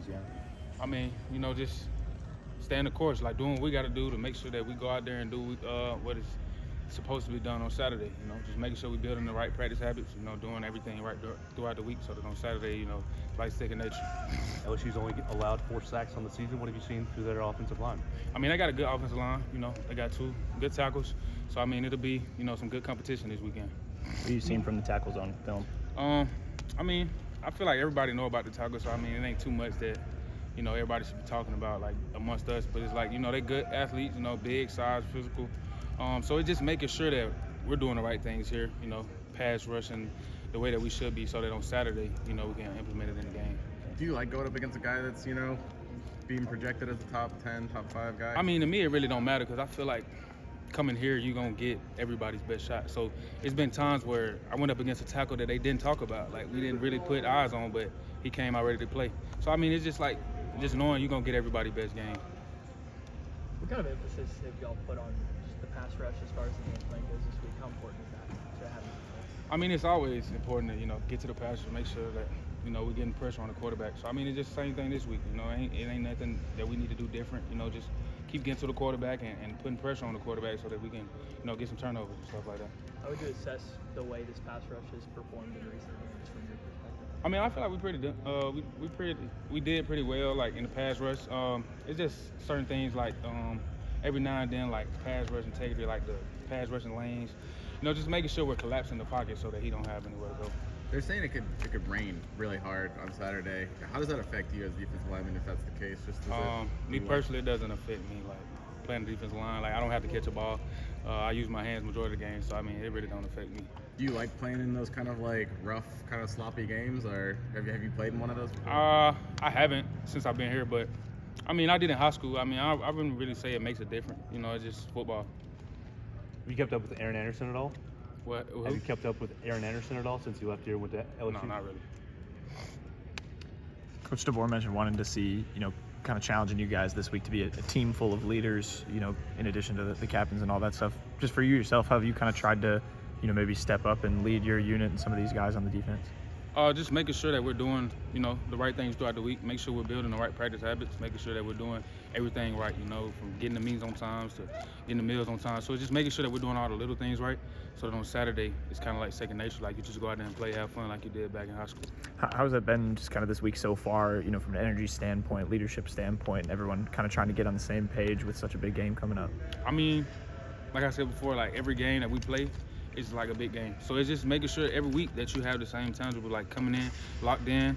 Yeah. I mean, just stay in the course, like doing what we got to do to make sure that we go out there and do what is supposed to be done on Saturday. Just making sure we're building the right practice habits. Doing everything right throughout the week, so that on Saturday, like second nature. LSU's only allowed 4 sacks on the season. What have you seen through their offensive line? I mean, they got a good offensive line. They got 2 good tackles. So I mean, it'll be some good competition this weekend. What have you seen from the tackles on film? I mean, I feel like everybody know about the tackles. So I mean, it ain't too much that everybody should be talking about like amongst us. But it's like they good athletes. Big, size, physical. So it's just making sure that we're doing the right things here. Pass rushing the way that we should be, so that on Saturday, we can implement it in the game. Do you like going up against a guy that's being projected as a top 10, top 5 guy? I mean, to me, it really don't matter because I feel like coming here, you're going to get everybody's best shot. So it's been times where I went up against a tackle that they didn't talk about. Like, we didn't really put eyes on, but he came out ready to play. So, I mean, it's just like knowing you're going to get everybody's best game. What kind of emphasis have y'all put on just the pass rush as far as the game plan goes this week? How important is that to having defense? I mean, it's always important to, get to the passer, make sure that, we're getting pressure on the quarterback. So, I mean, it's just the same thing this week. It ain't nothing that we need to do different. Just keep getting to the quarterback and putting pressure on the quarterback so that we can, get some turnovers and stuff like that. How would you assess the way this pass rush has performed in recent games from your perspective? I mean, I feel like we did pretty well, like in the pass rush. It's just certain things like every now and then, like pass rush integrity, like the pass rushing lanes. Just making sure we're collapsing the pocket so that he don't have anywhere to go. They're saying it could rain really hard on Saturday. How does that affect you as a defensive lineman if that's the case? Me personally, it doesn't affect me. Like playing the defensive line, like I don't have to catch a ball. I use my hands majority of the game, so I mean, it really don't affect me. Do you like playing in those kind of like rough, kind of sloppy games, or have you played in one of those before? I haven't since I've been here, but I mean, I did in high school. I mean, I wouldn't really say it makes a difference. It's just football. Have you kept up with Aaron Anderson at all? What? Have you kept up with Aaron Anderson at all since you left here with the LSU? No, not really. Coach DeBoer mentioned wanting to see, kind of challenging you guys this week to be a team full of leaders, in addition to the captains and all that stuff. Just for you yourself, how have you kind of tried to, maybe step up and lead your unit and some of these guys on the defense? Just making sure that we're doing, the right things throughout the week. Make sure we're building the right practice habits. Making sure that we're doing everything right, from getting the meals on time to getting the meals on time. So it's just making sure that we're doing all the little things right, so that on Saturday it's kind of like second nature. Like you just go out there and play, have fun like you did back in high school. How's that been just kind of this week so far, from an energy standpoint, leadership standpoint, and everyone kind of trying to get on the same page with such a big game coming up? I mean, like I said before, like every game that we play, it's like a big game. So it's just making sure every week that you have the same tangible, like coming in, locked in,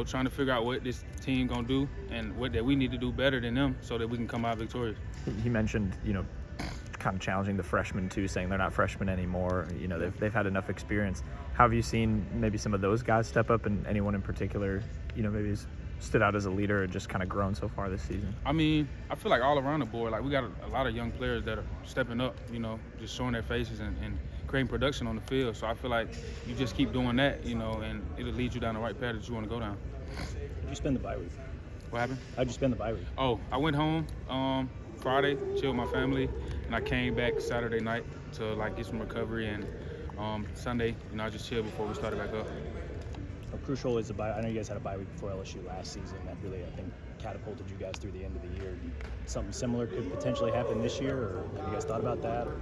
trying to figure out what this team gonna do and what that we need to do better than them so that we can come out victorious. He mentioned, kind of challenging the freshmen too, saying they're not freshmen anymore. They've had enough experience. How have you seen maybe some of those guys step up, and anyone in particular, maybe has stood out as a leader and just kind of grown so far this season? I mean, I feel like all around the board, like we got a lot of young players that are stepping up, just showing their faces and creating production on the field. So I feel like you just keep doing that, and it'll lead you down the right path that you want to go down. How'd you spend the bye week? What happened? How'd you spend the bye week? Oh, I went home Friday, chilled with my family, and I came back Saturday night to like get some recovery, and Sunday, I just chilled before we started back up. How crucial is the bye? I know you guys had a bye week before LSU last season. That really, I think, catapulted you guys through the end of the year. Something similar could potentially happen this year, or have you guys thought about that? Or?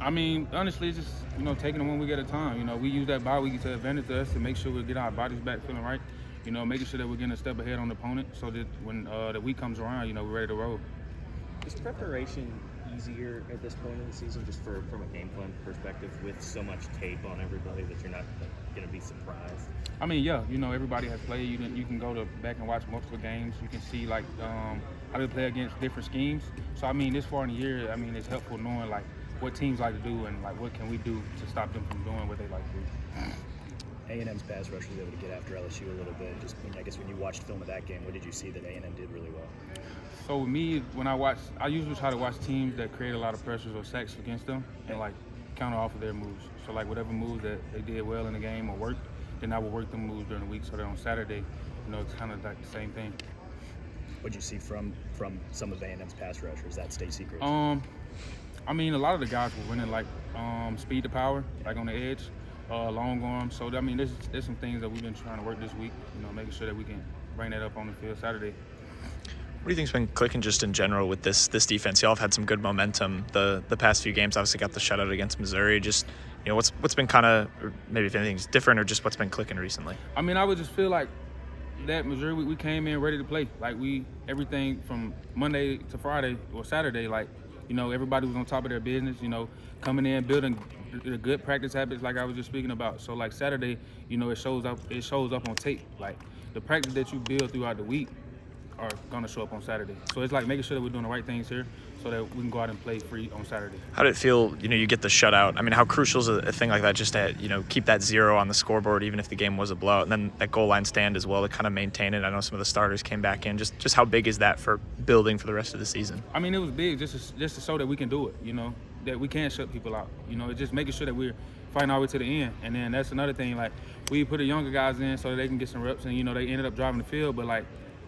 I mean, honestly, it's just, taking it one week at a time. We use that bye week to advantage us to make sure we get our bodies back feeling right. Making sure that we're getting a step ahead on the opponent so that when the week comes around, we're ready to roll. Is preparation easier at this point in the season, just from a game plan perspective, with so much tape on everybody that you're not going to be surprised? I mean, yeah, everybody has played. You can go back and watch multiple games. You can see like how they play against different schemes. So I mean, this far in the year, I mean, it's helpful knowing like what teams like to do and like what can we do to stop them from doing what they like to do. A&M's pass rush was able to get after LSU a little bit. Just I guess when you watched film of that game, what did you see that A&M did really well? So with me, when I usually try to watch teams that create a lot of pressures or sacks against them and like counter off of their moves. So like whatever moves that they did well in the game or worked, then I will work them moves during the week so that on Saturday, it's kind of like the same thing. What'd you see from some of A&M's pass rush, or is that state secret? I mean, a lot of the guys were running like speed to power, like on the edge, long arms. So I mean, there's some things that we've been trying to work this week. Making sure that we can bring that up on the field Saturday. What do you think's been clicking just in general with this defense? Y'all have had some good momentum the past few games. Obviously got the shutout against Missouri. Just, you know, what's been kind of, maybe if anything's different, or just what's been clicking recently? I mean, I would just feel like that Missouri, we came in ready to play. Like, everything from Monday to Friday or Saturday, like, you know, everybody was on top of their business, you know, coming in, building the good practice habits like I was just speaking about. So, like, Saturday, you know, it shows up on tape. Like, the practice that you build throughout the week are gonna show up on Saturday. So it's like making sure that we're doing the right things here so that we can go out and play free on Saturday. How did it feel, you know, you get the shutout? I mean, how crucial is a thing like that just to, you know, keep that 0 on the scoreboard even if the game was a blowout, and then that goal line stand as well to kind of maintain it? I know some of the starters came back in. Just how big is that for building for the rest of the season? I mean, it was big just to show that we can do it, you know, that we can shut people out. You know, it's just making sure that we're fighting our way to the end. And then that's another thing, like, we put the younger guys in so that they can get some reps, and, you know, they ended up driving the field, but, like,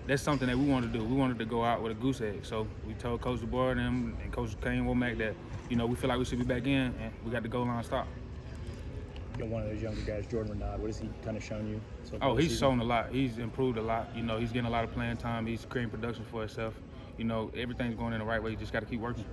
that's something that we wanted to do. We wanted to go out with a goose egg. So we told Coach DeBoer and him and Coach Kane Womack that, you know, we feel like we should be back in, and we got the goal line stop. You know, one of those younger guys, Jordan Renaud, what has he kind of shown you so far? Oh, this he's season? shown a lot. He's improved a lot. You know, he's getting a lot of playing time. He's creating production for himself. You know, everything's going in the right way. You just got to keep working.